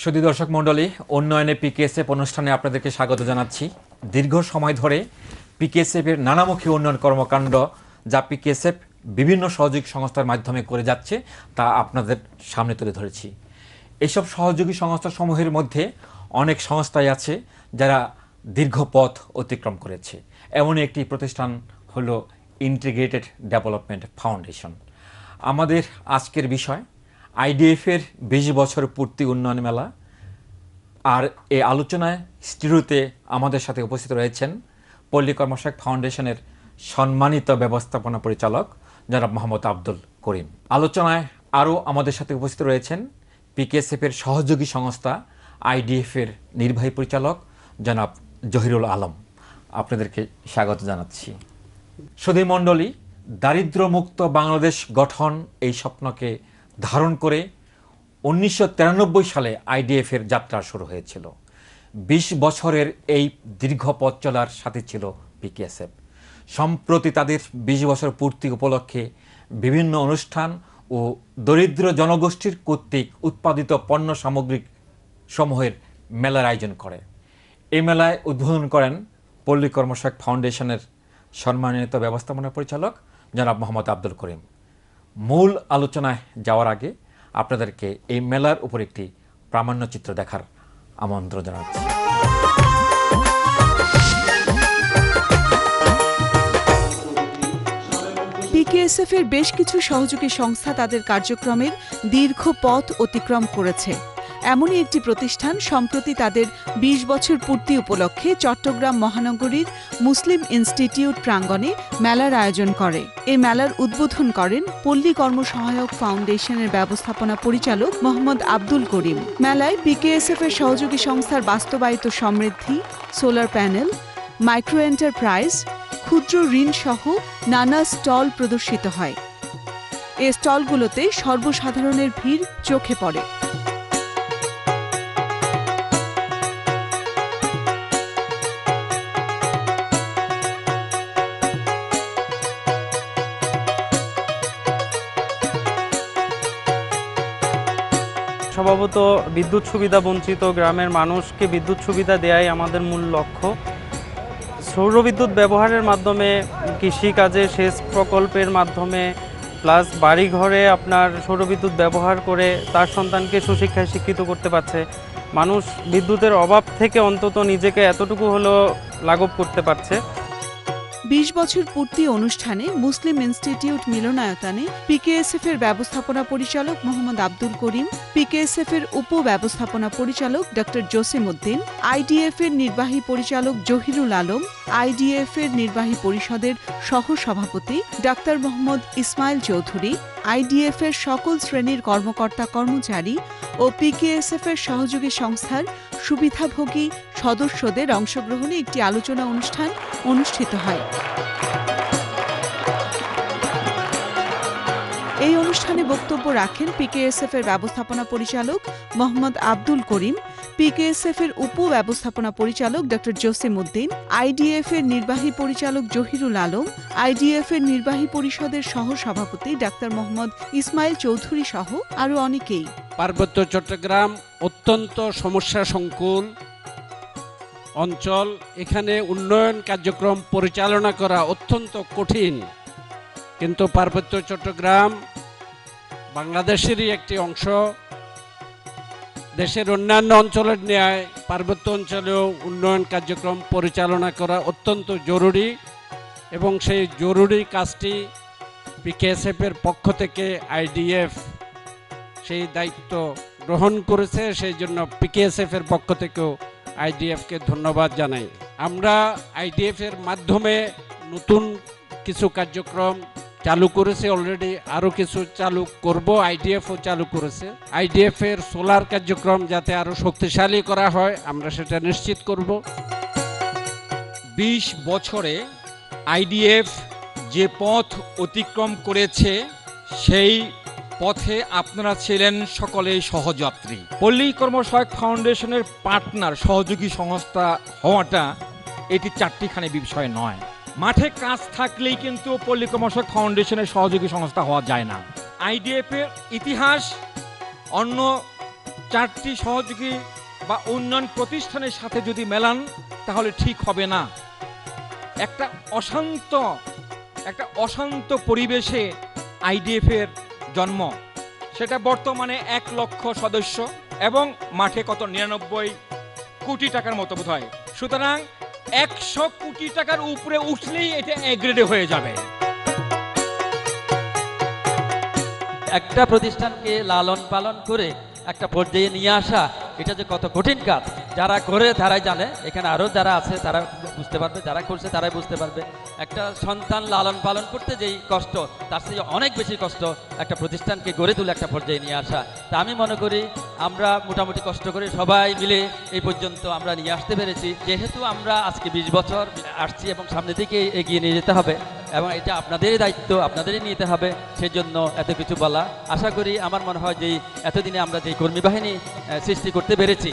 সুধী দর্শক মণ্ডলী, উন্নয়নে পিকেএসএফ অনুষ্ঠানে আপনাদেরকে স্বাগত জানাচ্ছি। দীর্ঘ সময় ধরে পিকেএসএফ এর নানামুখী উন্নয়ন কর্মকাণ্ড যা পিকেএসএফ বিভিন্ন সহযোগী সংস্থার মাধ্যমে করে যাচ্ছে তা আপনাদের সামনে তুলে ধরেছি। এইসব সহযোগী সংস্থাসমূহের মধ্যে অনেক সংস্থাই আছে যারা দীর্ঘ পথ অতিক্রম করেছে। এমনই একটি প্রতিষ্ঠান হলো ইন্টিগ্রেটেড ডেভেলপমেন্ট ফাউন্ডেশন। আমাদের আজকের বিষয় আইডিএফ এর 20 বছর পূর্তি উন্নয়ন মেলা। আর এই আলোচনায় স্টুডিওতে আমাদের সাথে উপস্থিত রয়েছেন পল্লী কর্মসহায়ক ফাউন্ডেশনের সম্মানিত ব্যবস্থাপনা পরিচালক জনাব মোহাম্মদ আব্দুল করিম। আলোচনায় আরও আমাদের সাথে উপস্থিত রয়েছেন পিকেএসএফ এর সহযোগী সংস্থা আইডিএফ এর নির্বাহী পরিচালক জনাব জহিরুল আলম। আপনাদেরকে স্বাগত জানাচ্ছি। সুধী মণ্ডলী, দারিদ্র্যমুক্ত বাংলাদেশ গঠন এই স্বপ্নকে ধারণ করে 1993 সালে আইডিএফ এর যাত্রা শুরু হয়েছিল। 20 বছরের এই দীর্ঘ পথ চলার সাথে ছিল পিকেএসএফ। সম্প্রতি তাদের 20 বছর পূর্তি উপলক্ষে বিভিন্ন অনুষ্ঠান ও দরিদ্র জনগোষ্ঠীর কর্তৃক উৎপাদিত পণ্য সামগ্রী সমূহের মেলার আয়োজন করে। এই মেলায় উদ্বোধন করেন পল্লী কর্মসহায়ক ফাউন্ডেশনের সম্মানিত ব্যবস্থাপনা পরিচালক জনাব মোহাম্মদ আব্দুল করিম। মূল আলোচনায় যাওয়ার আগে আপনাদেরকে এই মেলার উপর একটি প্রামাণ্যচিত্র দেখার আমন্ত্রণ জানাচ্ছি। পিকেএসএফ এর বেশ কিছু সহযোগী সংস্থা তাদের কার্যক্রমের দীর্ঘ পথ অতিক্রম করেছে। এমনই একটি প্রতিষ্ঠান সম্প্রতি তাদের 20 বছর পূর্তি উপলক্ষে চট্টগ্রাম মহানগরীর মুসলিম ইনস্টিটিউট প্রাঙ্গণে মেলার আয়োজন করে। এই মেলার উদ্বোধন করেন পল্লী কর্মসহায়ক ফাউন্ডেশনের ব্যবস্থাপনা পরিচালক মোহাম্মদ আব্দুল করিম। মেলায় পিকেএসএফ এর সহযোগী সংস্থার বাস্তবায়িত সমৃদ্ধি, সোলার প্যানেল, মাইক্রো এন্টারপ্রাইজ, ক্ষুদ্র ঋণ সহ নানা স্টল প্রদর্শিত হয়। এই স্টলগুলোতে সর্বসাধারণের ভিড় চোখে পড়ে। স্বভাবত বিদ্যুৎ সুবিধা বঞ্চিত গ্রামের মানুষকে বিদ্যুৎ সুবিধা দেওয়াই আমাদের মূল লক্ষ্য। সৌরবিদ্যুৎ ব্যবহারের মাধ্যমে কৃষিকাজে সেচ প্রকল্পের মাধ্যমে প্লাস বাড়িঘরে আপনার সৌরবিদ্যুৎ ব্যবহার করে তার সন্তানকে সুশিক্ষায় শিক্ষিত করতে পারছে। মানুষ বিদ্যুতের অভাব থেকে অন্তত নিজেকে এতটুকু হলেও লাঘব করতে পারছে। 20 বছর পূর্তি অনুষ্ঠানে মুসলিম ইনস্টিটিউট মিলনায়তনে পিকেএসএফ এর ব্যবস্থাপনা পরিচালক মোহাম্মদ আব্দুল করিম, পিকেএসএফ এর উপ ব্যবস্থাপনা পরিচালক ডক্টর জসিম উদ্দিন, আইডিএফ এর নির্বাহী পরিচালক জহিরুল আলম, আইডিএফ এর নির্বাহী পরিষদের সহ সভাপতি ডাক্তার মোহাম্মদ ইসমাইল চৌধুরী, আইডিএফ এর সকল শ্রেণীর কর্মকর্তা কর্মচারী ও পিকেএসএফ এর সহযোগী সংস্থার সুবিধাভোগী সদস্যদের অংশগ্রহণে একটি আলোচনা অনুষ্ঠান অনুষ্ঠিত হয়। এই অনুষ্ঠানে বক্তব্য রাখেন পিকেএসএফ এর ব্যবস্থাপনা পরিচালক মোহাম্মদ আব্দুল করিম, পিকেএসএফ এর উপ ব্যবস্থাপনা পরিচালক ডক্টর জসিম উদ্দিন, আইডিএফ এর নির্বাহী পরিচালক জহিরুল আলম, আইডিএফ এর নির্বাহী পরিষদের সহ সভাপতি ডাক্তার মোহাম্মদ ইসমাইল চৌধুরী সহ আরও অনেকেই। পার্বত্য চট্টগ্রাম অত্যন্ত সমস্যা সংকুল অঞ্চল। এখানে উন্নয়ন কার্যক্রম পরিচালনা করা অত্যন্ত কঠিন, কিন্তু পার্বত্য চট্টগ্রাম বাংলাদেশেরই একটি অংশ। দেশের অন্যান্য অঞ্চলের ন্যায় পার্বত্য অঞ্চলেও উন্নয়ন কার্যক্রম পরিচালনা করা অত্যন্ত জরুরি এবং সেই জরুরি কাজটি পিকেএসএফ এর পক্ষ থেকে আইডিএফ সেই দায়িত্ব গ্রহণ করেছে। সেই জন্য পিকেএসএফ এর পক্ষ থেকেও আইডিএফকে ধন্যবাদ জানাই। আমরা আইডিএফ এর মাধ্যমে নতুন কিছু কার্যক্রম চালু করেছে, অলরেডি আরও কিছু চালু করব। আইডিএফও চালু করেছে। আইডিএফ এর সোলার কার্যক্রম যাতে আরও শক্তিশালী করা হয় আমরা সেটা নিশ্চিত করব। 20 বছরে আইডিএফ যে পথ অতিক্রম করেছে সেই পথে আপনারা ছিলেন সকলেই সহযাত্রী। পল্লী কর্মসহায়ক ফাউন্ডেশনের পার্টনার সহযোগী সংস্থা হওয়াটা এটি চারটিখানি বিষয় নয়। মাঠে কাজ থাকলেই কিন্তু পল্লী কর্মসহায়ক ফাউন্ডেশনের সহযোগী সংস্থা হওয়া যায় না। আইডিএফ এর ইতিহাস অন্য 4টি সহযোগী বা উন্নয়ন প্রতিষ্ঠানের সাথে যদি মেলান তাহলে ঠিক হবে না। একটা অশান্ত পরিবেশে আইডিএফ এর জন্ম, সেটা বর্তমানে 1 লক্ষ সদস্য এবং মাঠে কত 99 কোটি টাকার মতো বোধ হয়। সুতরাং 100 কোটি টাকার উপরে উঠলেই এটা এগ্রেডে হয়ে যাবে। একটা প্রতিষ্ঠানকে লালন পালন করে একটা পর্যায়ে নিয়ে আসা, এটা যে কত কঠিন কাজ, যারা করে তারাই জানে। এখানে আরও যারা আছে তারা বুঝতে পারবে, যারা করছে তারাই বুঝতে পারবে। একটা সন্তান লালন পালন করতে যেই কষ্ট, তার থেকে অনেক বেশি কষ্ট একটা প্রতিষ্ঠানকে গড়ে তুলে একটা পর্যায়ে নিয়ে আসা। তা আমি মনে করি আমরা মোটামুটি কষ্ট করে সবাই মিলে এই পর্যন্ত আমরা নিয়ে আসতে পেরেছি। যেহেতু আমরা আজকে 20 বছর আসছি এবং সামনের দিকে এগিয়ে নিয়ে যেতে হবে এবং এটা আপনাদেরই দায়িত্ব, আপনাদেরই নিতে হবে। সেজন্য এত কিছু বলা, আশা করি আমার মনে হয় যে এতদিনে আমরা যে কর্মী বাহিনী সৃষ্টি করতে পেরেছি,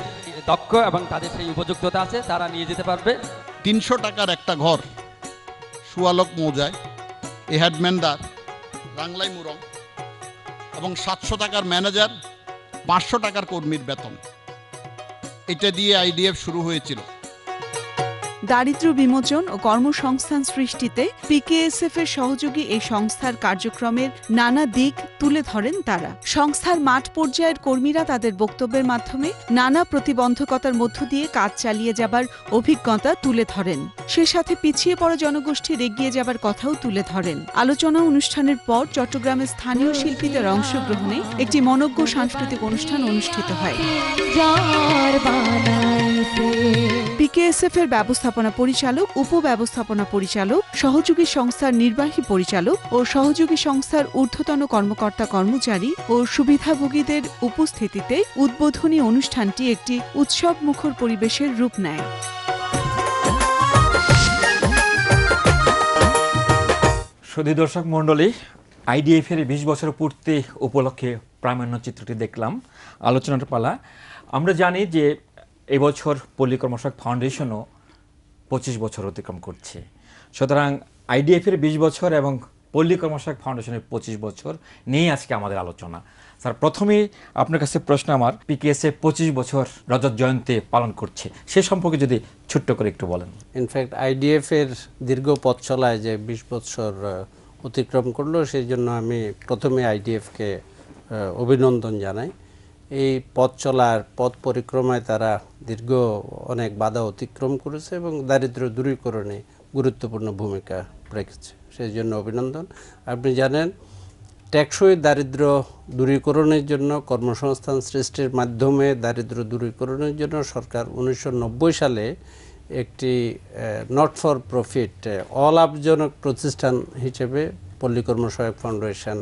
দক্ষ এবং তাদের সেই উপযুক্ততা আছে, তারা নিয়ে যেতে পারবে। 300 টাকার একটা ঘর সুয়ালক মৌজায়, এ হেডম্যানদার রাংলাই মুরং, এবং 700 টাকার ম্যানেজার, 500 টাকার কর্মীর বেতন, এটা দিয়ে আইডিএফ শুরু হয়েছিল। দারিদ্র্য বিমোচন ও কর্মসংস্থান সৃষ্টিতে পিকেএসএফ এর সহযোগী এই সংস্থার কার্যক্রমের নানা দিক তুলে ধরেন তারা। সংস্থার মাঠ পর্যায়ের কর্মীরা তাদের বক্তব্যের মাধ্যমে নানা প্রতিবন্ধকতার মধ্য দিয়ে কাজ চালিয়ে যাবার অভিজ্ঞতা তুলে ধরেন। সে সাথে পিছিয়ে পড়া জনগোষ্ঠীর এগিয়ে যাবার কথাও তুলে ধরেন। আলোচনা অনুষ্ঠানের পর চট্টগ্রামের স্থানীয় শিল্পীদের অংশগ্রহণে একটি মনোজ্ঞ সাংস্কৃতিক অনুষ্ঠান অনুষ্ঠিত হয়। পিকেএসএফ এর ব্যবস্থাপনা পরিচালক, উপব্যবস্থাপনা পরিচালক, সহযোগী সংস্থার নির্বাহী পরিচালক ও সহযোগী সংস্থার ঊর্ধ্বতন কর্মকর্তা কর্মচারী ও সুবিধাভোগীদের উপস্থিতিতে উদ্বোধনী অনুষ্ঠানটি একটি উৎসবমুখর পরিবেশের রূপ নেয়। সুধী দর্শক মণ্ডলী, আইডিএফ এর 20 বছর পূর্তি উপলক্ষে প্রামাণ্য চিত্রটি দেখলাম। আলোচনার পালা। আমরা জানি যে এবছর পল্লী কর্মসহায়ক ফাউন্ডেশনও 25 বছর অতিক্রম করছে। সুতরাং আইডিএফ এর 20 বছর এবং পল্লী কর্মসহায়ক ফাউন্ডেশনের 25 বছর নিয়ে আজকে আমাদের আলোচনা। স্যার, প্রথমেই আপনার কাছে প্রশ্ন আমার, পিকেএসএফ 25 বছর রজত জয়ন্তী পালন করছে, সে সম্পর্কে যদি ছোট্ট করে একটু বলেন। ইনফ্যাক্ট আইডিএফ এর দীর্ঘ পথ চলায় যে 20 বছর অতিক্রম করলো, সেই জন্য আমি প্রথমে আইডিএফকে অভিনন্দন জানাই। এই পথ চলার পথ পরিক্রমায় তারা দীর্ঘ অনেক বাধা অতিক্রম করেছে এবং দারিদ্র্য দূরীকরণে গুরুত্বপূর্ণ ভূমিকা রেখেছে, সেই জন্য অভিনন্দন। আপনি জানেন, টেকসই দারিদ্র্য দূরীকরণের জন্য, কর্মসংস্থান সৃষ্টির মাধ্যমে দারিদ্র্য দূরীকরণের জন্য সরকার 1990 সালে একটি নট ফর প্রফিট অলাভজনক প্রতিষ্ঠান হিসেবে পল্লী কর্মসহায়ক ফাউন্ডেশন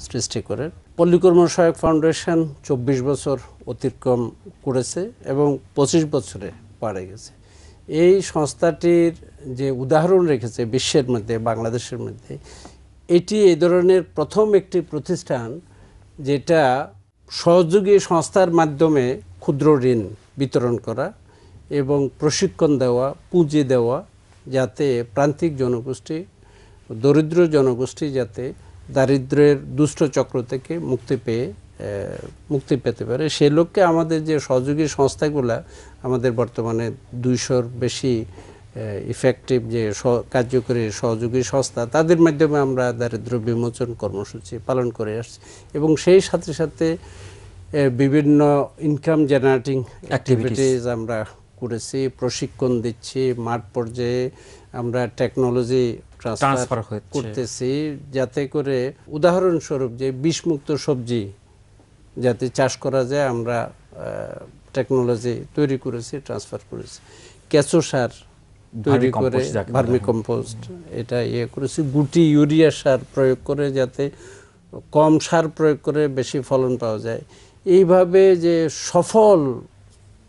সৃষ্টি করে। পল্লী কর্মসহায়ক ফাউন্ডেশন 24 বছর অতিক্রম করেছে এবং 25 বছরে পারে গেছে। এই সংস্থাটির যে উদাহরণ রেখেছে বিশ্বের মধ্যে, বাংলাদেশের মধ্যে, এটি এই ধরনের প্রথম একটি প্রতিষ্ঠান যেটা সহযোগী সংস্থার মাধ্যমে ক্ষুদ্র ঋণ বিতরণ করা এবং প্রশিক্ষণ দেওয়া, পুঁজি দেওয়া, যাতে প্রান্তিক জনগোষ্ঠী, দরিদ্র জনগোষ্ঠী যাতে দারিদ্র্যের দুষ্ট চক্র থেকে মুক্তি পেতে পারে। সেই লক্ষ্যে আমাদের যে সহযোগী সংস্থাগুলা, আমাদের বর্তমানে 200-র বেশি ইফেক্টিভ যে কার্যকরী সহযোগী সংস্থা, তাদের মাধ্যমে আমরা দারিদ্র্য বিমোচন কর্মসূচি পালন করে আসছি এবং সেই সাথে সাথে বিভিন্ন ইনকাম জেনারেটিং অ্যাক্টিভিটিস আমরা করেছি, প্রশিক্ষণ দিচ্ছি, মাঠ পর্যায়ে আমরা টেকনোলজি ট্রান্সফার করতেছি, যাতে করে উদাহরণস্বরূপ যে বিষমুক্ত সবজি যাতে চাষ করা যায়, আমরা টেকনোলজি তৈরি করেছি, ট্রান্সফার করেছি। কেঁচো সার তৈরি করে, ভার্মি কম্পোস্ট, এটা করেছি। গুটি ইউরিয়া সার প্রয়োগ করে যাতে কম সার প্রয়োগ করে বেশি ফলন পাওয়া যায়। এইভাবে যে সফল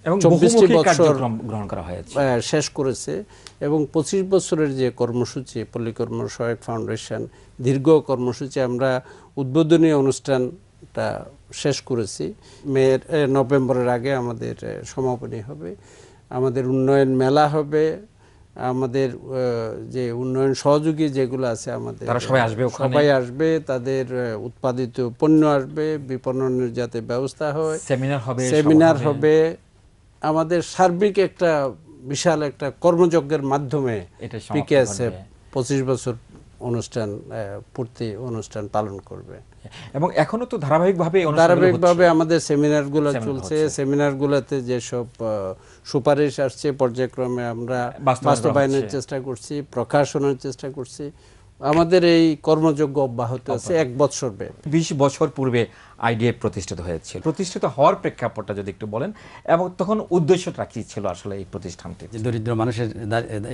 24টি বছর গ্রহণ করা হয়েছে, শেষ করেছে এবং 25 বছরের যে কর্মসূচি পল্লী কর্মসহায়ক ফাউন্ডেশন, দীর্ঘ কর্মসূচি, আমরা উদ্বোধনী অনুষ্ঠানটা শেষ করেছি। নভেম্বরের আগে আমাদের সমাপনী হবে, আমাদের উন্নয়ন মেলা হবে, আমাদের যে উন্নয়ন সহযোগী যেগুলো আছে আমাদের তারা সবাই আসবে ওখানে? সবাই আসবে, তাদের উৎপাদিত পণ্য আসবে, বিপণনের যাতে ব্যবস্থা হয়, সেমিনার হবে। আমাদের সার্বিক একটা বিশাল একটা কর্মযজ্ঞের মাধ্যমে পিকেএসএফ 25 বছর পূর্তি অনুষ্ঠান পালন করবে। এবং এখনো তো ধারাবাহিকভাবে আমাদের সেমিনারগুলো চলছে। সেমিনারগুলোতে যেসব সুপারিশ আসছে পর্যায়ক্রমে আমরা বাস্তবায়নের চেষ্টা করছি, প্রকাশনের চেষ্টা করছি। আমাদের এই কর্মযজ্ঞ অব্যাহত আছে 1 বছর ব্যাপী। 20 বছর পূর্বে আইডিএফ প্রতিষ্ঠিত হয়েছিল। প্রতিষ্ঠিত হওয়ার প্রেক্ষাপটটা যদি একটু বলেন, এবং তখন উদ্দেশ্যটা কি ছিল আসলে এই প্রতিষ্ঠানটি? দরিদ্র মানুষের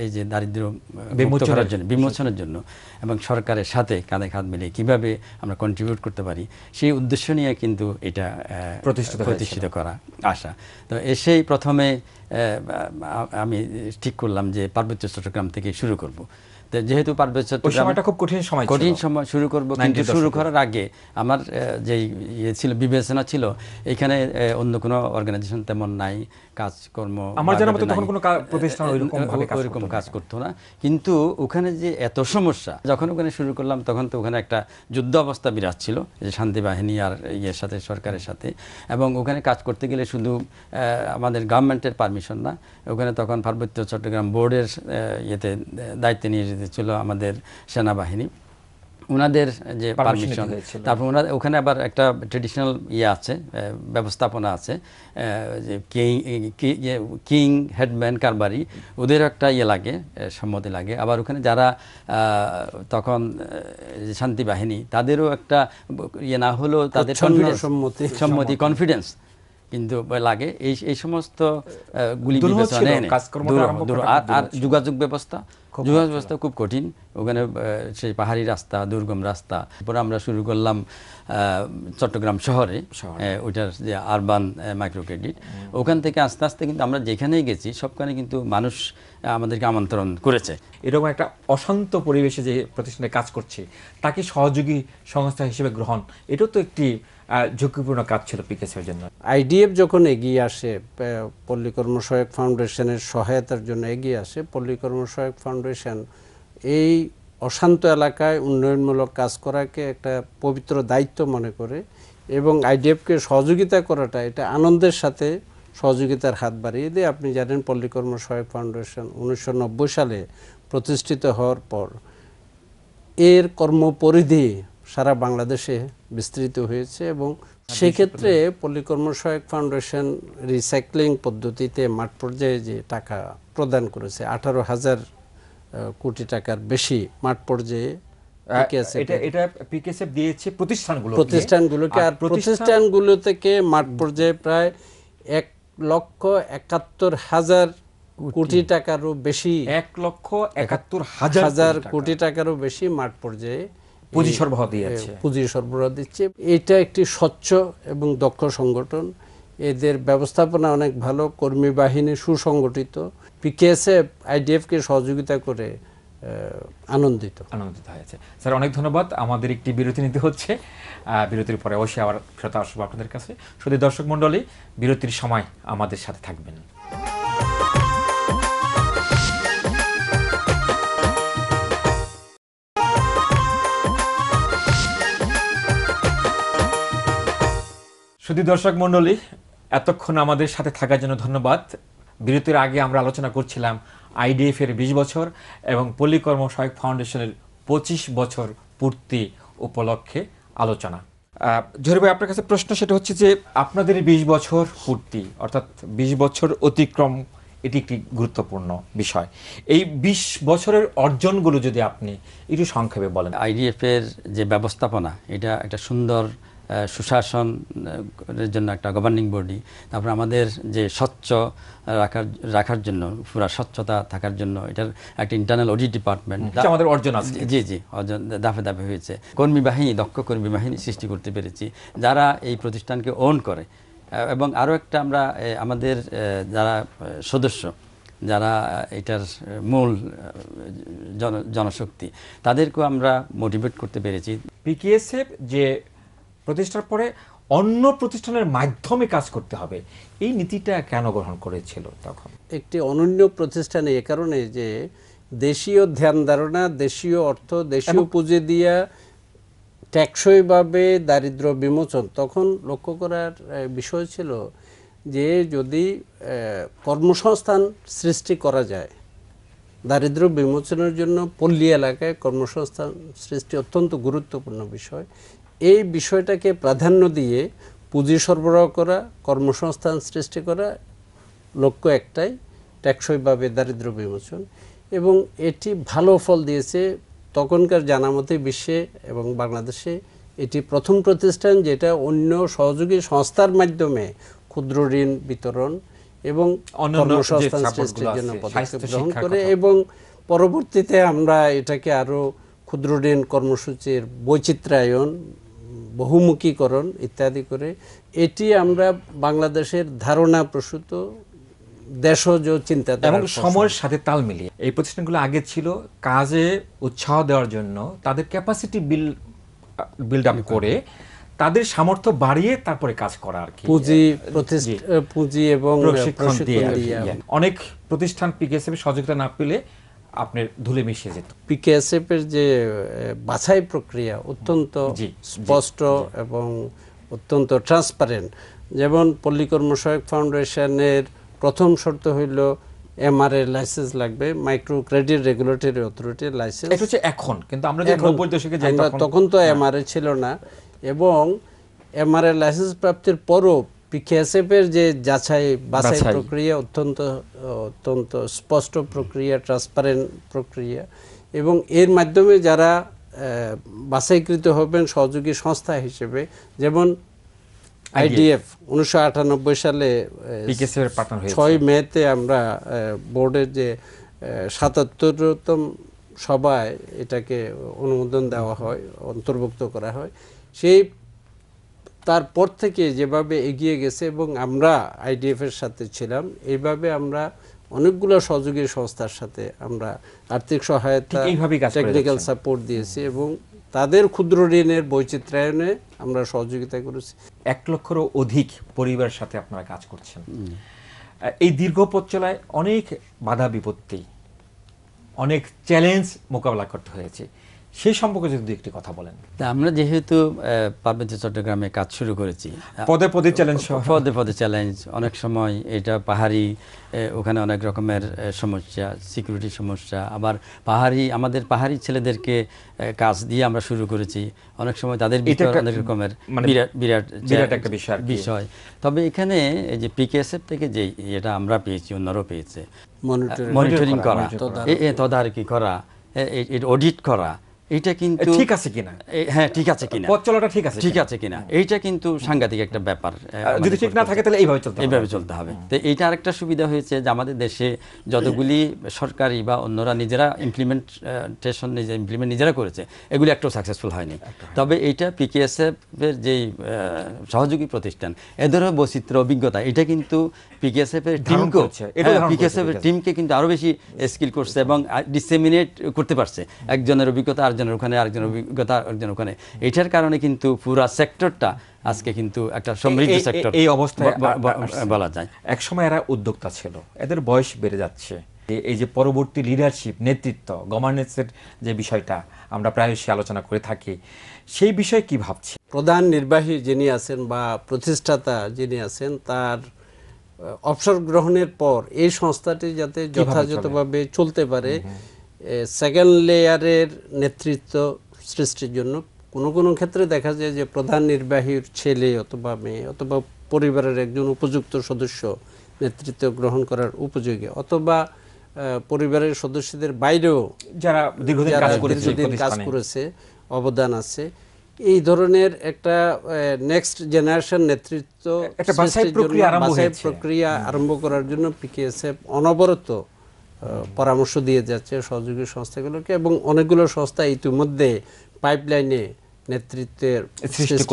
এই যে দারিদ্র মুক্ত করার জন্য, বিমোচনের জন্য, এবং সরকারের সাথে কাঁধে কাঁধ মিলিয়ে কিভাবে আমরা কন্ট্রিবিউট করতে পারি সেই উদ্দেশ্য নিয়ে কিন্তু এটা প্রতিষ্ঠিত করা আশা। তো এসেই প্রথমে আমি ঠিক করলাম যে পার্বত্য চট্টগ্রাম থেকে শুরু করব। যেহেতু পার্বত্য চট্টগ্রামটা খুব কঠিন সময় শুরু করব, কিন্তু শুরু করার আগে আমার যে ছিল বিবেচনা ছিল এখানে অন্য কোনো অর্গানাইজেশন তেমন নাই, কাজকর্ম আমার জানা মতে তখন কোনো প্রতিষ্ঠান ওইরকম কাজ করতো না। কিন্তু ওখানে যে এত সমস্যা, যখন ওখানে শুরু করলাম তখন তো ওখানে একটা যুদ্ধ অবস্থা বিরাজ ছিল, যে শান্তি বাহিনী আর ইয়ের সাথে, সরকারের সাথে। এবং ওখানে কাজ করতে গেলে শুধু আমাদের গভর্নমেন্টের পারমিশন না, ওখানে তখন পার্বত্য চট্টগ্রাম বোর্ডের ইয়েতে দায়িত্বে নিয়ে ছিল আমাদের সেনাবাহিনী, ওনাদের যে পারমিশন। তারপর ওখানে আবার একটা ট্রেডিশনাল আছে, ব্যবস্থাপনা আছে, যে কিং হেডম্যান কারবারি, ওদের একটা লাগে, সম্মতি লাগে। আবার ওখানে যারা তখন শান্তি বাহিনী, তাদেরও একটা না হলেও তাদের সম্মতি, কনফিডেন্স কিন্তু লাগে। এই সমস্ত গুলি বিবেচনা আর যোগাযোগ ব্যবস্থা খুব কঠিন ওখানে, সেই পাহাড়ি রাস্তা, দুর্গম রাস্তা। পরে আমরা শুরু করলাম চট্টগ্রাম শহরে, ওইটার যে আরবান মাইক্রো ক্রেডিট। ওখান থেকে আস্তে আস্তে কিন্তু আমরা যেখানেই গেছি সবখানে কিন্তু মানুষ আমাদেরকে আমন্ত্রণ করেছে। এরকম একটা অশান্ত পরিবেশে যে প্রতিষ্ঠানে কাজ করছে তাকে সহযোগী সংস্থা হিসেবে গ্রহণ, এটাও তো একটি ঝুঁকিপূর্ণ কাজ ছিল পিকেএসএফের জন্য। আইডিএফ যখন এগিয়ে আসে, পল্লী কর্মসহায়ক ফাউন্ডেশনের সহায়তার জন্য এগিয়ে আসে, পল্লী কর্মসহায়ক ফাউন্ডেশন এই অশান্ত এলাকায় উন্নয়নমূলক কাজ করাকে একটা পবিত্র দায়িত্ব মনে করে, এবং আইডিএফকে সহযোগিতা করাটা এটা আনন্দের সাথে সহযোগিতার হাত বাড়িয়ে দিয়ে। আপনি জানেন পল্লী কর্মসহায়ক ফাউন্ডেশন 1990 সালে প্রতিষ্ঠিত হওয়ার পর এর কর্মপরিধি সারা বাংলাদেশে বিস্তৃত হয়েছে, এবং সেক্ষেত্রে পল্লী কর্মসহায়ক ফাউন্ডেশন রিসাইক্লিং পদ্ধতিতে মাঠ পর্যায়ে যে টাকা প্রদান করেছে, 18,000 কোটি টাকার বেশি মাঠ পর্যায়ে এটা পিকেএসএফ দিয়েছে প্রতিষ্ঠানগুলোকে। আর প্রতিষ্ঠানগুলো থেকে মাঠ পর্যায়ে প্রায় 1,71,000 কোটি টাকারও বেশি, 1,71,000 কোটি টাকারও বেশি মাঠ পর্যায়ে পুঁজি সরবরাহ দিচ্ছে। এটা একটি স্বচ্ছ এবং দক্ষ সংগঠন, এদের ব্যবস্থাপনা অনেক ভালো, কর্মী বাহিনী সুসংগঠিত। পিকেএসএফ আইডিএফকে সহযোগিতা করে আনন্দিত হয়েছে। স্যার অনেক ধন্যবাদ। আমাদের একটি বিরতি নিতে হচ্ছে, বিরতির পরে অবশ্যই আবার ফেরত আসবো আপনাদের কাছে। শুধু দর্শক মণ্ডলী, বিরতির সময় আমাদের সাথে থাকবেন। শুধু দর্শক মণ্ডলী, এতক্ষণ আমাদের সাথে থাকার জন্য ধন্যবাদ। বিরতির আগে আমরা আলোচনা করছিলাম আইডিএফ এর 20 বছর এবং পল্লী কর্মসহায়ক ফাউন্ডেশনের 25 বছর পূর্তি উপলক্ষে আলোচনা। জহির ভাই, আপনার কাছে প্রশ্ন সেটা হচ্ছে যে আপনাদের 20 বছর পূর্তি, অর্থাৎ 20 বছর অতিক্রম, এটি একটি গুরুত্বপূর্ণ বিষয়। এই 20 বছরের অর্জনগুলো যদি আপনি একটু সংক্ষেপে বলেন। আইডিএফ এর যে ব্যবস্থাপনা, এটা একটা সুন্দর সুশাসনের জন্য একটা গভর্নিং বডি। তারপর আমাদের যে স্বচ্ছ রাখার জন্য, পুরো স্বচ্ছতা থাকার জন্য এটার একটা ইন্টারনাল অডিট ডিপার্টমেন্ট, আমাদের অর্জন আছে। জি অর্জন দাফে দাফে হয়েছে। কর্মী বাহিনী, দক্ষ কর্মী বাহিনী সৃষ্টি করতে পেরেছি যারা এই প্রতিষ্ঠানকে ওন করে। এবং আরও একটা আমরা আমাদের যারা সদস্য, যারা এটার মূল জনশক্তি, তাদেরকেও আমরা মোটিভেট করতে পেরেছি। পিকেএসএফ যে প্রতিষ্ঠার পরে অন্য প্রতিষ্ঠানের মাধ্যমে কাজ করতে হবে, এই নীতিটা কেন গ্রহণ করেছিল তখন? একটি অনন্য প্রতিষ্ঠানে এ কারণে যে দেশীয় ধ্যান ধারণা, দেশীয় অর্থ, দেশীয় পুঁজি দিয়া টেকসইভাবে দারিদ্র্য বিমোচন, তখন লক্ষ্য করার বিষয় ছিল যে যদি কর্মসংস্থান সৃষ্টি করা যায়, দারিদ্র্য বিমোচনের জন্য পল্লী এলাকায় কর্মসংস্থান সৃষ্টি অত্যন্ত গুরুত্বপূর্ণ বিষয়। এই বিষয়টাকে প্রাধান্য দিয়ে পুঁজি সরবরাহ করা, কর্মসংস্থান সৃষ্টি করা, লক্ষ্য একটাই, টেকসইভাবে দারিদ্র্য বিমোচন। এবং এটি ভালো ফল দিয়েছে। তখনকার জানা মতে বিশ্বে এবং বাংলাদেশে এটি প্রথম প্রতিষ্ঠান যেটা অন্য সহযোগী সংস্থার মাধ্যমে ক্ষুদ্র ঋণ বিতরণ এবং কর্মসংস্থান সৃষ্টির জন্য পদক্ষেপ গ্রহণ করে। এবং পরবর্তীতে আমরা এটাকে আরো ক্ষুদ্র ঋণ কর্মসূচির বৈচিত্র্যায়ন, বহুমুখীকরণ ইত্যাদি করে এটি আমরা বাংলাদেশের ধারণা প্রসূত দেশজ চিন্তাধারা এবং সময়ের সাথে তাল মিলিয়ে এই প্রতিষ্ঠানগুলো আগে ছিল কাজে উৎসাহ দেওয়ার জন্য, তাদের ক্যাপাসিটি বিল্ড আপ করে তাদের সামর্থ্য বাড়িয়ে তারপরে কাজ করা আর কি, পুঁজি এবং প্রশিক্ষণ দিয়ে। অনেক প্রতিষ্ঠান পিকেএসএফ সহযোগিতা না পেলে আপনার ধুলে মিশে যেত। পিকেএসএফ এর যে বাছাই প্রক্রিয়া অত্যন্ত স্পষ্ট এবং অত্যন্ত ট্রান্সপারেন্ট। যেমন পল্লী কর্মসহায়ক ফাউন্ডেশনের প্রথম শর্ত হইল এমআরএ লাইসেন্স লাগবে, micro credit regulatory authority licence. এটা হচ্ছে এখন, কিন্তু আমরা যে 90 দশকে যাই তখন তো এমআরএ ছিল না। এবং এমআরএ লাইসেন্স প্রাপ্তির পরও পিকেএসএফ এর যে বাছাই প্রক্রিয়া অত্যন্ত স্পষ্ট প্রক্রিয়া, ট্রান্সপারেন্ট প্রক্রিয়া। এবং এর মাধ্যমে যারা বাছাইকৃত হবেন সহযোগী সংস্থা হিসেবে, যেমন আইডিএফ 1998 সালে 6 মেতে আমরা বোর্ডের যে 77তম সভায় এটাকে অনুমোদন দেওয়া হয়, অন্তর্ভুক্ত করা হয়। সেই তারপর থেকে যেভাবে এগিয়ে গেছে এবং আমরা আইডিএফ এর সাথে ছিলাম, এইভাবে আমরা অনেকগুলো সহযোগী সংস্থার সাথে আমরা আর্থিক সহায়তা, টেকনিক্যাল সাপোর্ট দিয়েছি এবং তাদের ক্ষুদ্র ঋণের বৈচিত্র্যায়নে আমরা সহযোগিতা করেছি। 1 লক্ষেরও অধিক পরিবারের সাথে আপনারা কাজ করছেন। এই দীর্ঘ পথ চলায় অনেক বাধা বিপত্তি, অনেক চ্যালেঞ্জ মোকাবেলা করতে হয়েছে, সেই সম্পর্কে যদি একটি কথা বলেন। আমরা যেহেতু পার্বত্য চট্টগ্রামে কাজ শুরু করেছি, পদে পদে চ্যালেঞ্জ, অনেক সময় এটা পাহাড়ি, ওখানে অনেক রকমের সমস্যা, সিকিউরিটি সমস্যা, আবার আমাদের পাহাড়ি ছেলেদেরকে কাজ দিয়ে আমরা শুরু করেছি, অনেক সময় তাদের অনেক রকমের বিরাট একটা বিষয়। তবে এখানে এই যে পিকেএসএফ থেকে যে এটা আমরা পেয়েছি, অন্যরাও পেয়েছে, মনিটরিং করা, তদারকি করা, অডিট করা, এটা কিন্তু ঠিক আছে কিনা, হ্যাঁ ঠিক আছে কিনা, পথ চলাটা ঠিক আছে কিনা, এইটা কিন্তু সাংঘাতিক একটা ব্যাপার। যদি ঠিক না থাকে তাহলে এইভাবে চলতে হবে। তো এইটা আরেকটা সুবিধা হয়েছে যে আমাদের দেশে যতগুলি সরকারি বা অন্যরা নিজেরা ইমপ্লিমেন্ট নিজেরা করেছে, এগুলি একটাও সাকসেসফুল হয়নি। তবে এইটা পিকেএসএফ এর যেই সহযোগী প্রতিষ্ঠান, এদেরও বৈচিত্র্য অভিজ্ঞতা, এটা কিন্তু পিকেএসএফ এর টিমকে কিন্তু আরো বেশি স্কিল করছে এবং ডিসেমিনেট করতে পারছে। একজনের অভিজ্ঞতা আরেকজনের ওখানে, আরেকজনের অভিজ্ঞতা আরেকজনের ওখানে। এটার কারণে কিন্তু পুরা সেক্টরটা আজকে কিন্তু একটা সমৃদ্ধ সেক্টর এই অবস্থায় বলা যায়। একসময় এরা উদ্যোক্তা ছিল, এদের বয়স বেড়ে যাচ্ছে। এই যে পরবর্তী লিডারশিপ, নেতৃত্ব, গভর্নেন্সের যে বিষয়টা আমরা প্রায়শই আলোচনা করে থাকি, সেই বিষয়ে কি ভাবছি? প্রধান নির্বাহী যিনি আছেন বা প্রতিষ্ঠাতা যিনি আছেন, তার অবসর গ্রহণের পর এই সংস্থাটি যাতে যথাযথভাবে চলতে পারে, সেকেন্ড লেয়ারের নেতৃত্ব সৃষ্টির জন্য কোনো ক্ষেত্রে দেখা যায় যে প্রধান নির্বাহীর ছেলে অথবা মেয়ে অথবা পরিবারের একজন উপযুক্ত সদস্য নেতৃত্ব গ্রহণ করার উপযোগী, অথবা পরিবারের সদস্যদের বাইরেও যারা দীর্ঘদিন কাজ করেছে, অবদান আছে, এই ধরনের একটা নেক্সট জেনারেশন নেতৃত্ব বাছাই প্রক্রিয়া আরম্ভ করার জন্য পিকেএসএফ অনবরত পরামর্শ দিয়ে যাচ্ছে সহযোগী সংস্থাগুলোকে, এবং অনেকগুলো সংস্থা ইতিমধ্যে পাইপলাইনে নেতৃত্বের সৃষ্টি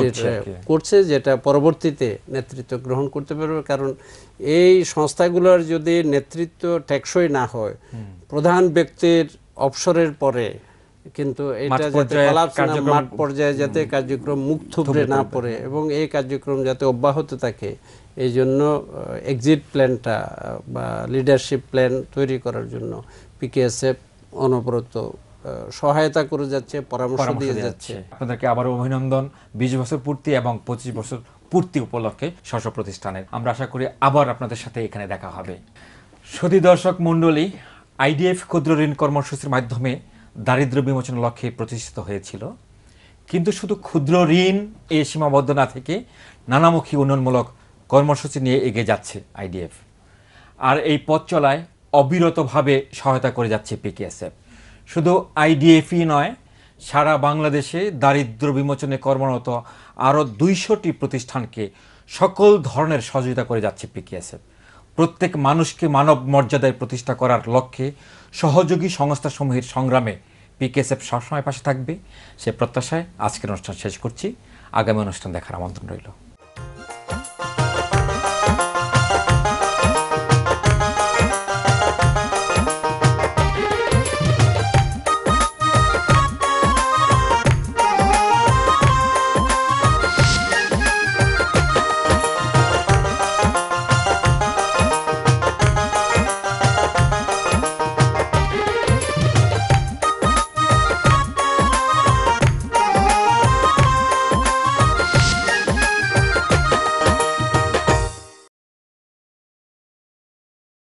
করছে, যেটা পরবর্তীতে নেতৃত্ব গ্রহণ করতে পারবে। কারণ এই সংস্থাগুলোর যদি নেতৃত্ব টেকসই না হয়, প্রধান ব্যক্তির অবসরের পরে কিন্তু মাঠ এটা যাতে পর্যায়ে collapse না, কার্যক্রম- মাঠ পর্যায়ে যাতে কার্যক্রম মুখ থুবড়ে না পড়ে এবং এই কার্যক্রম যাতে অব্যাহত থাকে, এই জন্য এক্সিট প্ল্যানটা বা লিডারশিপ প্ল্যান তৈরি করার জন্য পিকেএসএফ অনবরত সহায়তা করে যাচ্ছে, পরামর্শ দিয়ে যাচ্ছে। আপনাদেরকে আবারও অভিনন্দন 20 বছর পূর্তি এবং 25 বছর পূর্তি উপলক্ষে স্ব প্রতিষ্ঠানের। আমরা আশা করি আবার আপনাদের সাথে এখানে দেখা হবে। সুধী দর্শক মণ্ডলী, আইডিএফ ক্ষুদ্র ঋণ কর্মসূচির মাধ্যমে দারিদ্র্য বিমোচন লক্ষ্যে প্রতিষ্ঠিত হয়েছিল, কিন্তু শুধু ক্ষুদ্র ঋণ এ সীমাবদ্ধ না থেকে নানামুখী উন্নয়নমূলক কর্মসূচি নিয়ে এগিয়ে যাচ্ছে আইডিএফ। আর এই পথ চলায় অবিরতভাবে সহায়তা করে যাচ্ছে পিকেএসএফ। শুধু আইডিএফই নয়, সারা বাংলাদেশে দারিদ্র্য বিমোচনে কর্মরত আরও 200টি প্রতিষ্ঠানকে সকল ধরনের সহযোগিতা করে যাচ্ছে পিকেএসএফ। প্রত্যেক মানুষকে মানব মর্যাদায় প্রতিষ্ঠা করার লক্ষ্যে সহযোগী সংস্থাসমূহের সংগ্রামে পিকেএসএফ সবসময় পাশে থাকবে, সে প্রত্যাশায় আজকের অনুষ্ঠান শেষ করছি। আগামী অনুষ্ঠান দেখার আমন্ত্রণ রইল।